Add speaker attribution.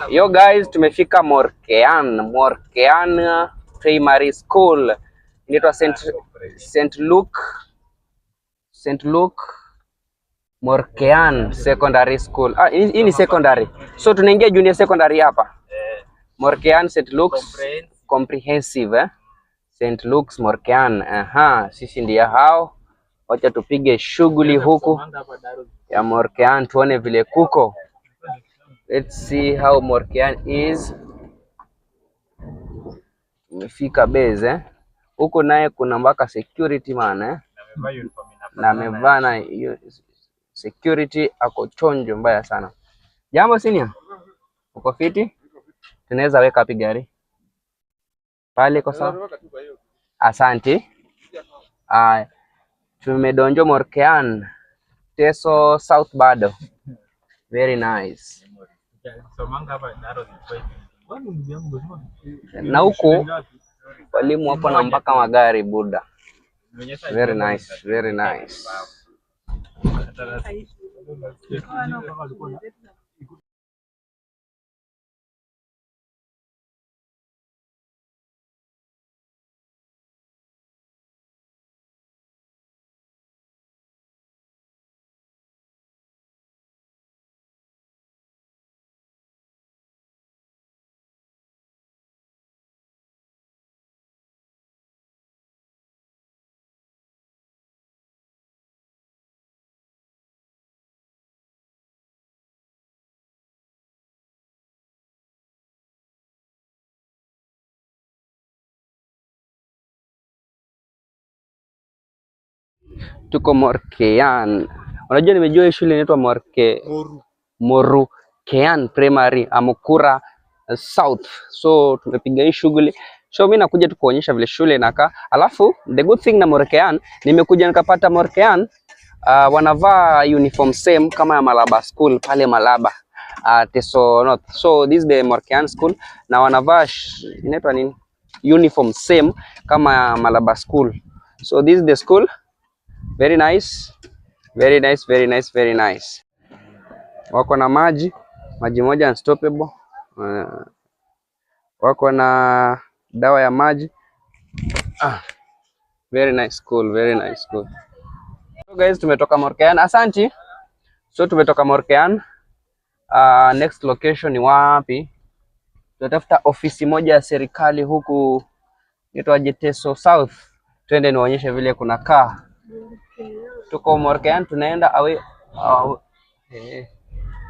Speaker 1: Yo guys, tumefika Morkean Primary School. Inaitwa St. Luke Morkean Secondary School. Hii ni secondary. So tunaingia junior secondary hapa. Morkean St. Luke's Comprehensive St. Luke's Morkean. Sisi ndio hao. Wacha tupige shughuli huku ya Morkean tuone vile kuko. Let's see how Morkean is. Umefika base huko naye kuna mpaka security man na amevaa na hiyo security, ako chonjo mbaya sana. Jambo senior, uko fiti? Tunaweza weka wapi gari pale? Kwa sawa, asante. Tumedonjo Morkean Teso South bado. Very nice. Na huku walimu wako na mpaka magari buda. Very nice, very nice. Tuko Morkean. Unajua nimejua shule inaitwa Morkean Primary Amukura South. So tumepiga hii shughuli. So mimi nakuja tu kuonyesha vile shule inakaa. Alafu the good thing na Morkean, nimekuja nikapata Morkean wanavaa uniform same kama ya Malaba School pale Malaba. Teso North. So this is the Morkean school na wanavaa inaitwa nini? Uniform same kama ya Malaba School. So this is the school. Very nice, very nice, very nice, very nice. Wako na maji moja unstoppable. Wako na dawa ya maji. Very nice school, very nice school. So guys, tumetoka Morkean. Asanti. So tumetoka Morkean. Next location ni wapi? Tunatafuta ofisi moja ya serikali huku inaitwa Teso South. Twende nionyeshe vile kuna kaa. Tuko Morkean tunaenda away.